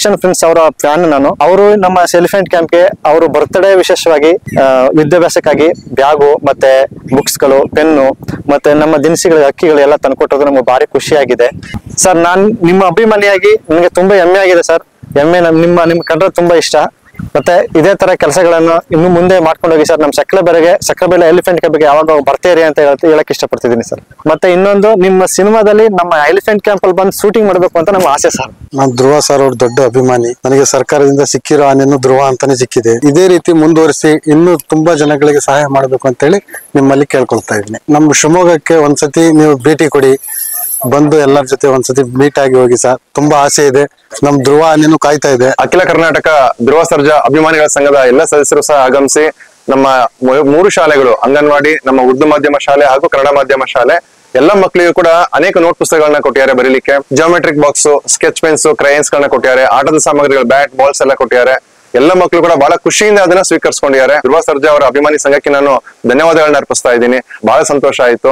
Darshan prince ಅವರ fan ನಾನು. ಅವರು ನಮ್ಮ ಎಲಿಫೆಂಟ್ ಕ್ಯಾಂಪ್ಗೆ ಅವರು ಬರ್ತ್ಡೇ ವಿಶೇಷವಾಗಿ ವಿದ್ಯಾಭ್ಯಾಸಕ್ಕಾಗಿ ಬ್ಯಾಗು ಮತ್ತೆ ಬುಕ್ಸ್ ಗಳು, ಪೆನ್ನು ಮತ್ತೆ ನಮ್ಮ ದಿನಸಿಗಳು, ಅಕ್ಕಿಗಳು ಎಲ್ಲ ತಂದ್ಕೊಟ್ಟೋದು ನಮ್ಗೆ ಭಾರಿ ಖುಷಿಯಾಗಿದೆ ಸರ್. ನಾನ್ ನಿಮ್ಮ ಅಭಿಮಾನಿಯಾಗಿ ನನಗೆ ತುಂಬಾ ಹೆಮ್ಮೆ ಆಗಿದೆ ಸರ್. ಹೆಮ್ಮೆ ನಿಮ್ ಕಂಡ್ರೆ ತುಂಬಾ ಇಷ್ಟ. ಮತ್ತೆ ಇದೇ ತರ ಕೆಲಸಗಳನ್ನು ಇನ್ನು ಮುಂದೆ ಮಾಡ್ಕೊಂಡು ಹೋಗಿ ಸರ್. ನಮ್ಮ ಸಕ್ರೆಬೆಲೆ ಎಲಿಫೆಂಟ್ ಕ್ಯಾಂಪ್ ಬಗ್ಗೆ ಯಾವಾಗ ಬರ್ತೀರಿ ಅಂತ ಹೇಳಕ್ ಇಷ್ಟಪಡ್ತಿದ್ದೀನಿ ಸರ್. ಮತ್ತೆ ಇನ್ನೊಂದು, ನಿಮ್ಮ ಸಿನಿಮಾದಲ್ಲಿ ನಮ್ಮ ಎಲಿಫೆಂಟ್ ಕ್ಯಾಂಪ್ ಅಲ್ಲಿ ಬಂದು ಶೂಟಿಂಗ್ ಮಾಡಬೇಕು ಅಂತ ನಮ್ಮ ಆಸೆ ಸರ್. ನಾನು ಧ್ರುವ ಸರ್ ಅವ್ರ ದೊಡ್ಡ ಅಭಿಮಾನಿ. ನನಗೆ ಸರ್ಕಾರದಿಂದ ಸಿಕ್ಕಿರೋ ಆನೆಯನ್ನು ಧ್ರುವ ಅಂತಾನೆ ಸಿಕ್ಕಿದೆ. ಇದೇ ರೀತಿ ಮುಂದುವರಿಸಿ ಇನ್ನೂ ತುಂಬಾ ಜನಗಳಿಗೆ ಸಹಾಯ ಮಾಡಬೇಕು ಅಂತ ಹೇಳಿ ನಿಮ್ಮಲ್ಲಿ ಕೇಳ್ಕೊಳ್ತಾ ಇದ್ದೀನಿ. ನಮ್ಮ ಶಿವಮೊಗ್ಗಕ್ಕೆ ಒಂದ್ಸತಿ ನೀವು ಭೇಟಿ ಕೊಡಿ, ಬಂದು ಎಲ್ಲರ ಜೊತೆ ಒಂದ್ಸತಿ ಮೀಟ್ ಆಗಿ ಹೋಗಿ ಸರ್. ತುಂಬಾ ಆಸೆ ಇದೆ. ನಮ್ ಧ್ರುವ ಆನೆಯನ್ನು ಕಾಯ್ತಾ ಇದೆ. ಅಖಿಲ ಕರ್ನಾಟಕ ಧ್ರುವ ಸರ್ಜಾ ಅಭಿಮಾನಿಗಳ ಸಂಘದ ಎಲ್ಲ ಸದಸ್ಯರು ಸಹ ಆಗಮಿಸಿ ನಮ್ಮ 3 ಶಾಲೆಗಳು, ಅಂಗನವಾಡಿ, ನಮ್ಮ ಉರ್ದು ಮಾಧ್ಯಮ ಶಾಲೆ ಹಾಗೂ ಕನ್ನಡ ಮಾಧ್ಯಮ ಶಾಲೆ ಎಲ್ಲ ಮಕ್ಕಳಿಗೂ ಕೂಡ ಅನೇಕ ನೋಟ್ ಪುಸ್ತಕಗಳನ್ನ ಕೊಟ್ಟಿದ್ದಾರೆ ಬರೀಲಿಕ್ಕೆ. Geometric box, sketch pens, crayons ಗಳನ್ನ ಕೊಟ್ಟಿದ್ದಾರೆ. ಆಟದ ಸಾಮಗ್ರಿಗಳು, ಬ್ಯಾಟ್, ಬಾಲ್ಸ್ ಎಲ್ಲ ಕೊಟ್ಟಿದ್ದಾರೆ. ಎಲ್ಲ ಮಕ್ಕಳು ಕೂಡ ಬಹಳ ಖುಷಿಯಿಂದ ಅದನ್ನ ಸ್ವೀಕರಿಸಿಕೊಂಡಿದ್ದಾರೆ. ಧ್ರುವ ಸರ್ಜಾ ಅವರ ಅಭಿಮಾನಿ ಸಂಘಕ್ಕೆ ನಾನು ಧನ್ಯವಾದಗಳನ್ನ ಅರ್ಪಿಸ್ತಾ ಇದ್ದೀನಿ. ಬಹಳ ಸಂತೋಷ ಆಯ್ತು.